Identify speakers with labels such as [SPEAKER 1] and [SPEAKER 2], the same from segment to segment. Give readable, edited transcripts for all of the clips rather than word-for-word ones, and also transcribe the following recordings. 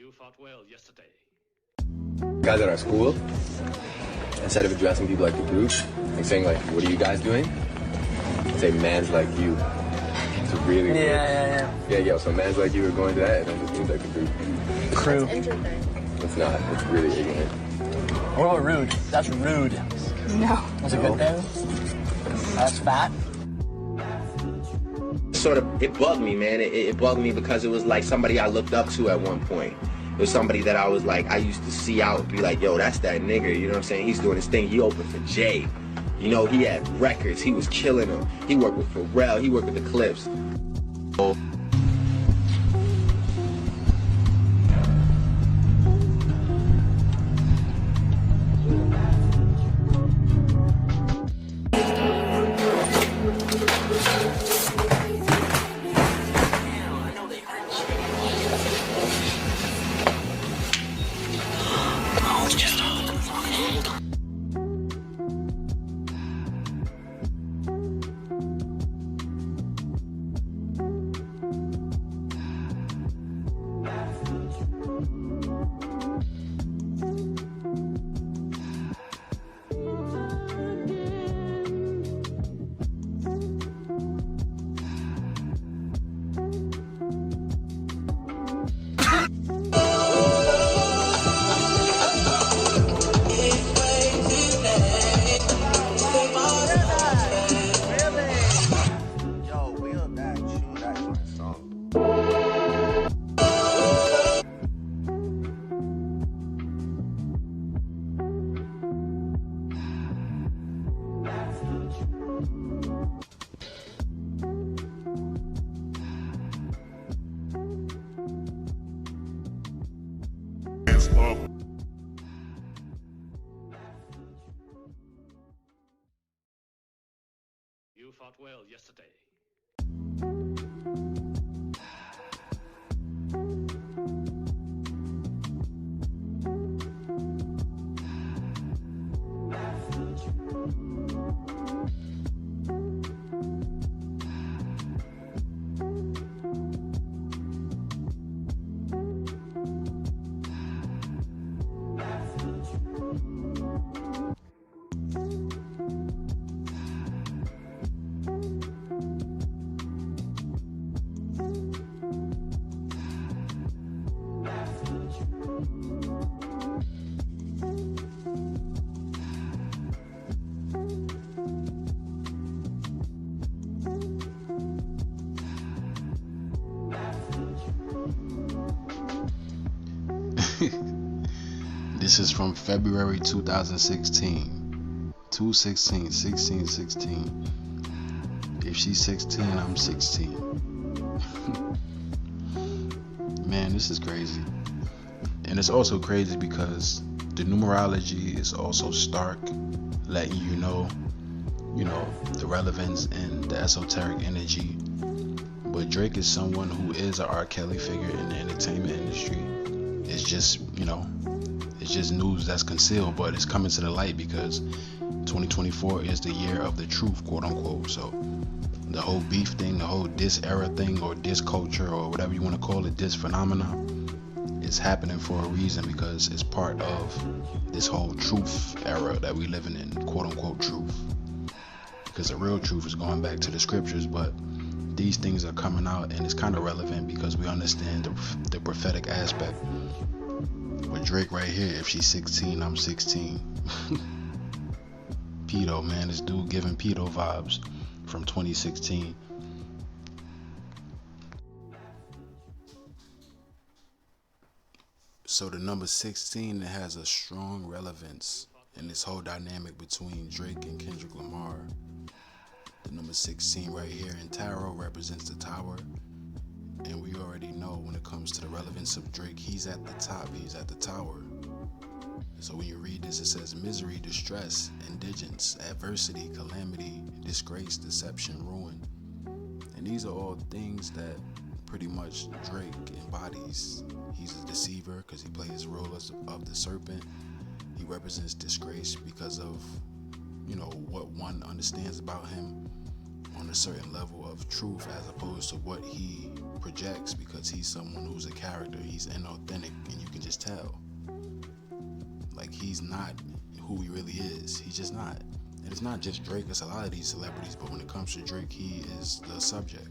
[SPEAKER 1] You fought well yesterday.
[SPEAKER 2] Guys at our school, instead of addressing people like the group, like saying like, what are you guys doing? Say man's like you. It's really weird. Yeah, so man's like you are going to that, and then it just means like the group.
[SPEAKER 3] Crew.
[SPEAKER 2] It's not. It's really ignorant.
[SPEAKER 3] What about rude? That's rude.
[SPEAKER 4] No.
[SPEAKER 3] That's a good thing? That's fat?
[SPEAKER 5] Sort of, it bugged me, man. It bugged me because it was like somebody I looked up to at one point. It was somebody that I was like, I used to see out and be like, yo, that's that nigga, you know what I'm saying? He's doing his thing. He opened for Jay. You know, he had records. He was killing them. He worked with Pharrell. He worked with the Clips.
[SPEAKER 1] You fought well yesterday.
[SPEAKER 6] This is from February 2016. 2/16. If she's 16, I'm 16. Man, this is crazy. And it's also crazy because the numerology is also stark, letting you know, the relevance and the esoteric energy. But Drake is someone who is an R. Kelly figure in the entertainment industry. It's just, it's just news that's concealed, but it's coming to the light because 2024 is the year of the truth, quote unquote. So the whole beef thing, the whole diss era thing, or diss culture, or whatever you want to call it, diss phenomena, is happening for a reason because it's part of this whole truth era that we living in, quote unquote truth. Because the real truth is going back to the scriptures, but these things are coming out, and it's kind of relevant because we understand the prophetic aspect. With Drake right here, if she's 16, I'm 16. Pedo, man, this dude giving pedo vibes from 2016. So the number 16, it has a strong relevance in this whole dynamic between Drake and Kendrick Lamar. The number 16 right here in tarot represents the tower. And we already know when it comes to the relevance of Drake, he's at the top, he's at the tower. So when you read this, it says misery, distress, indigence, adversity, calamity, disgrace, deception, ruin. And these are all things that pretty much Drake embodies. He's a deceiver because he plays the role of the serpent. He represents disgrace because of, what one understands about him on a certain level of truth as opposed to what he projects because he's someone who's a character. He's inauthentic, and you can just tell. Like, he's not who he really is. He's just not. And it's not just Drake, it's a lot of these celebrities, but when it comes to Drake, he is the subject.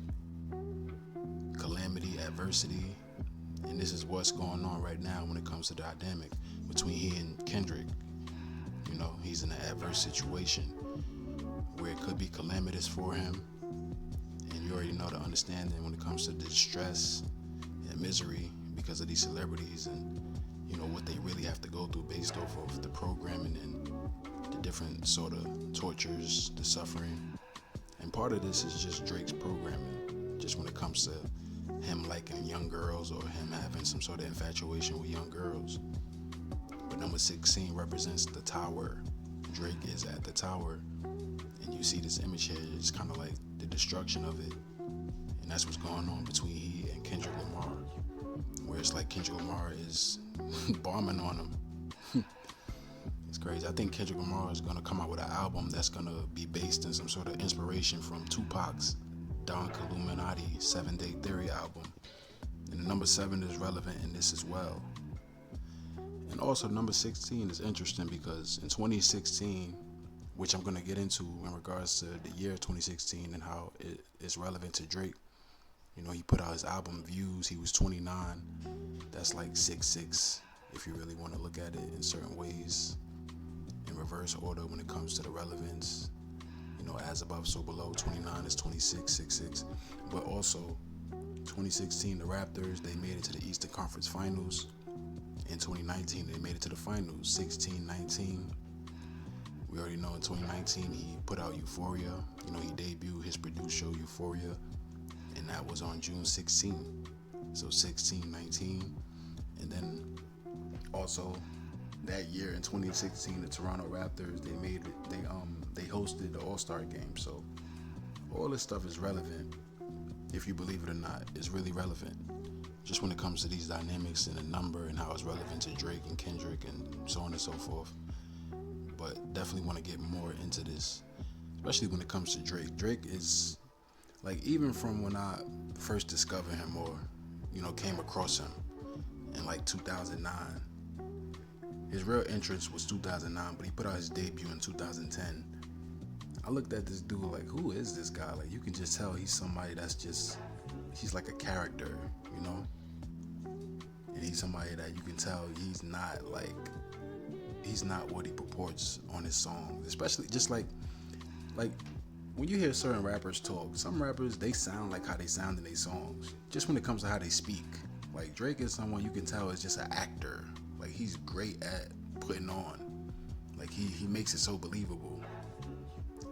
[SPEAKER 6] Calamity, adversity, and this is what's going on right now when it comes to the dynamic between he and Kendrick. You know, he's in an adverse situation where it could be calamitous for him, and you already know the understanding when it comes to distress and misery because of these celebrities and, you know, what they really have to go through based off of the programming and the different sort of tortures, the suffering. And part of this is just Drake's programming, just when it comes to him liking young girls or him having some sort of infatuation with young girls. But number 16 represents the tower. Drake is at the tower, and you see this image here. It's kind of like the destruction of it, and that's what's going on between he and Kendrick Lamar, where it's like Kendrick Lamar is bombing on him. It's crazy. I think Kendrick Lamar is gonna come out with an album that's gonna be based in some sort of inspiration from Tupac's Don Illuminati 7 Day Theory album. And number 7 is relevant in this as well. And also number 16 is interesting because in 2016, which I'm gonna get into in regards to the year 2016 and how it is relevant to Drake. You know, he put out his album Views, he was 29. That's like 6'6", if you really want to look at it in certain ways, in reverse order when it comes to the relevance. You know, as above, so below. 29 is 26, 6'6". But also, 2016, the Raptors, they made it to the Eastern Conference Finals. In 2019, they made it to the finals, 16-19. We already know in 2019, he put out Euphoria. You know, he debuted his produced show Euphoria, and that was on June 16. So 16-19. And then also that year in 2016, the Toronto Raptors, they hosted the All-Star game. So all this stuff is relevant. If you believe it or not, it's really relevant. Just when it comes to these dynamics and the number and how it's relevant to Drake and Kendrick and so on and so forth. But definitely want to get more into this, especially when it comes to Drake. Drake is, like, even from when I first discovered him or, you know, came across him in like 2009. His real entrance was 2009, but he put out his debut in 2010. I looked at this dude like, who is this guy? Like, you can just tell he's somebody that's just, he's like a character, you know? And he's somebody that you can tell he's not what he purports on his songs. Especially just like when you hear certain rappers talk, some rappers, they sound like how they sound in their songs. Just when it comes to how they speak. Like, Drake is someone you can tell is just an actor. Like, he's great at putting on. Like, he makes it so believable.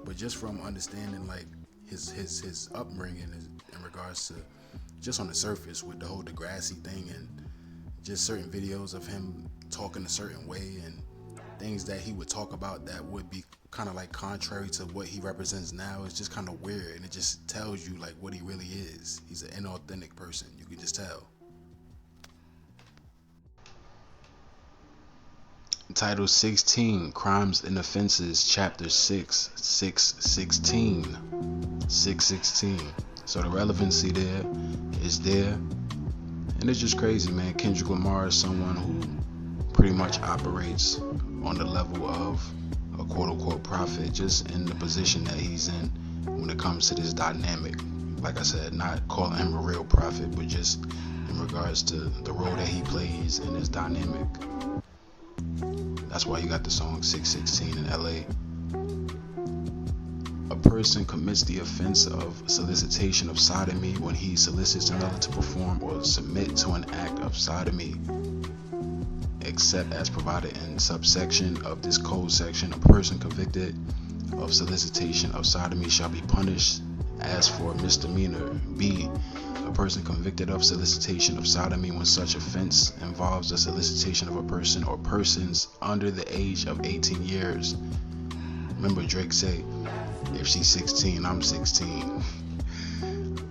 [SPEAKER 6] But just from understanding, like, his upbringing in regards to just on the surface with the whole Degrassi thing and just certain videos of him talking a certain way and things that he would talk about that would be kind of like contrary to what he represents now, it's just kind of weird, and it just tells you like what he really is. He's an inauthentic person, you can just tell. Title 16, Crimes and Offenses, Chapter 6, 616. So the relevancy there is there. And it's just crazy, man. Kendrick Lamar is someone who pretty much operates on the level of a quote-unquote prophet, just in the position that he's in when it comes to this dynamic. Like I said, not calling him a real prophet, but just in regards to the role that he plays in this dynamic. That's why you got the song 616 in LA. A person commits the offense of solicitation of sodomy when he solicits another to perform or submit to an act of sodomy, except as provided in subsection of this code section. A person convicted of solicitation of sodomy shall be punished as for misdemeanor. B. A person convicted of solicitation of sodomy when such offense involves the solicitation of a person or persons under the age of 18 years. Remember, Drake say, if she's 16, I'm 16.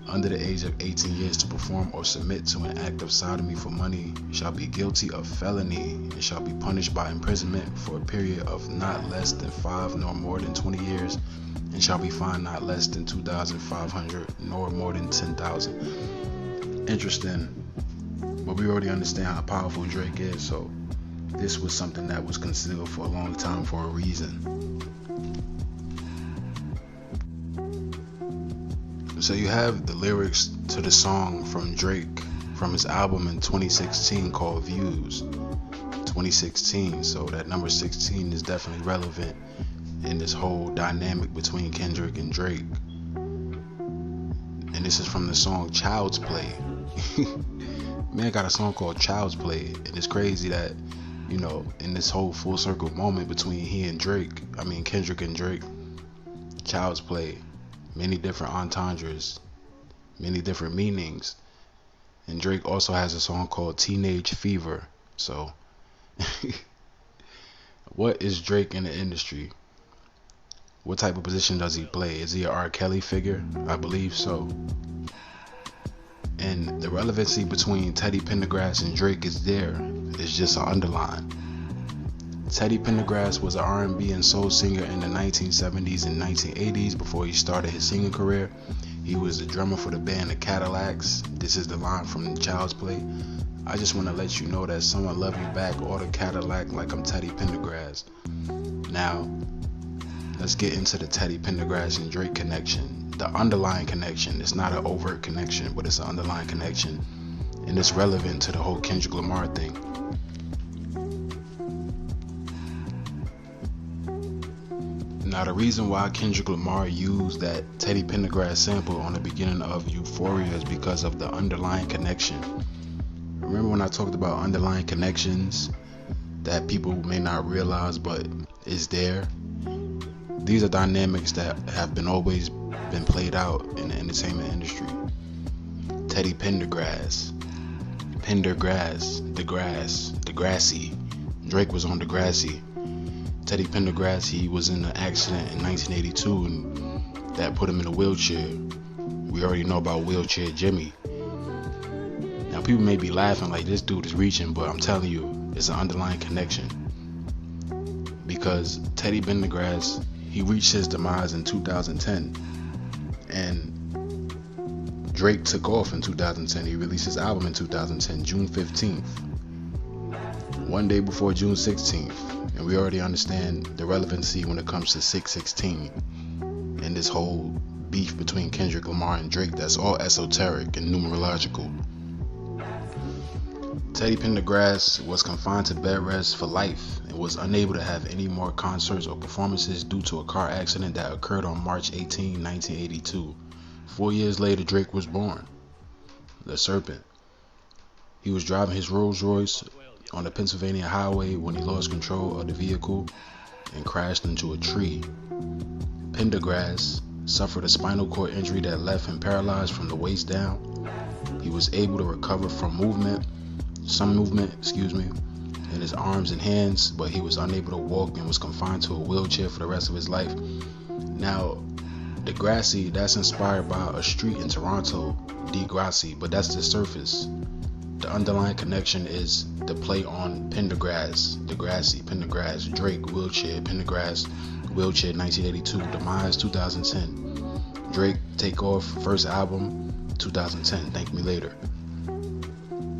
[SPEAKER 6] Under the age of 18 years to perform or submit to an act of sodomy for money shall be guilty of felony and shall be punished by imprisonment for a period of not less than 5 nor more than 20 years, and shall be fined not less than $2,500 nor more than $10,000. interesting, but we already understand how powerful Drake is, so this was something that was concealed for a long time for a reason. So you have the lyrics to the song from Drake from his album in 2016 called Views. 2016, so that number 16 is definitely relevant in this whole dynamic between Kendrick and Drake. And this is from the song Child's Play. Man got a song called Child's Play, and it's crazy that, you know, in this whole full circle moment between Kendrick and Drake, Child's Play, many different entendres, many different meanings. And Drake also has a song called Teenage Fever. So what is Drake in the industry? What type of position does he play? Is he an R. Kelly figure? I believe so. And the relevancy between Teddy Pendergrass and Drake is there. It's just an underline. Teddy Pendergrass was an R&B and soul singer in the 1970s and 1980s before he started his singing career. He was the drummer for the band The Cadillacs. This is the line from Child's Play. I just want to let you know that someone love you back or the Cadillac like I'm Teddy Pendergrass. Now, let's get into the Teddy Pendergrass and Drake connection. The underlying connection. It's not an overt connection, but it's an underlying connection. And it's relevant to the whole Kendrick Lamar thing. Now, the reason why Kendrick Lamar used that Teddy Pendergrass sample on the beginning of Euphoria is because of the underlying connection. Remember when I talked about underlying connections that people may not realize but is there? These are dynamics that have always been played out in the entertainment industry. Teddy Pendergrass, Degrassi. Drake was on Degrassi. Teddy Pendergrass, he was in an accident in 1982 and that put him in a wheelchair. We already know about Wheelchair Jimmy. Now people may be laughing like this dude is reaching, but I'm telling you, it's an underlying connection. Because Teddy Pendergrass, he reached his demise in 2010. And Drake took off in 2010. He released his album in 2010, June 15th. One day before June 16th. And we already understand the relevancy when it comes to 616 and this whole beef between Kendrick Lamar and Drake. That's all esoteric and numerological. Teddy Pendergrass was confined to bed rest for life and was unable to have any more concerts or performances due to a car accident that occurred on March 18, 1982. 4 years later, Drake was born. The Serpent. He was driving his Rolls Royce on the Pennsylvania highway when he lost control of the vehicle and crashed into a tree. Pendergrass suffered a spinal cord injury that left him paralyzed from the waist down. He was able to recover from some movement, in his arms and hands, but he was unable to walk and was confined to a wheelchair for the rest of his life. Now, Degrassi, that's inspired by a street in Toronto, Degrassi, but that's the surface. The underlying connection is the play on Pendergrass, Degrassi, Pendergrass, Drake, Wheelchair, Pendergrass, Wheelchair, 1982, Demise, 2010. Drake, Take Off, first album, 2010, Thank Me Later.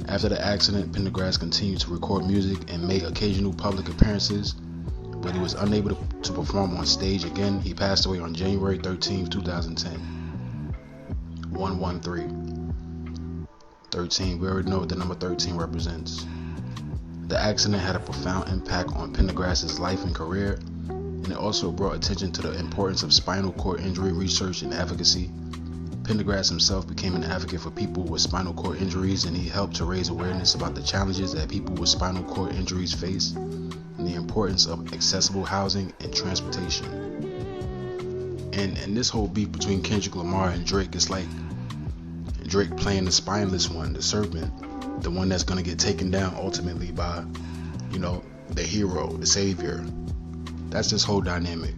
[SPEAKER 6] After the accident, Pendergrass continued to record music and make occasional public appearances, but he was unable to perform on stage again. He passed away on January 13, 2010. 113. 13, we already know what the number 13 represents. The accident had a profound impact on Pendergrass's life and career, and it also brought attention to the importance of spinal cord injury research and advocacy. Pendergrass himself became an advocate for people with spinal cord injuries, and he helped to raise awareness about the challenges that people with spinal cord injuries face and the importance of accessible housing and transportation. And this whole beef between Kendrick Lamar and Drake is like Drake playing the spineless one, the serpent, the one that's going to get taken down ultimately by, the hero, the savior. That's this whole dynamic.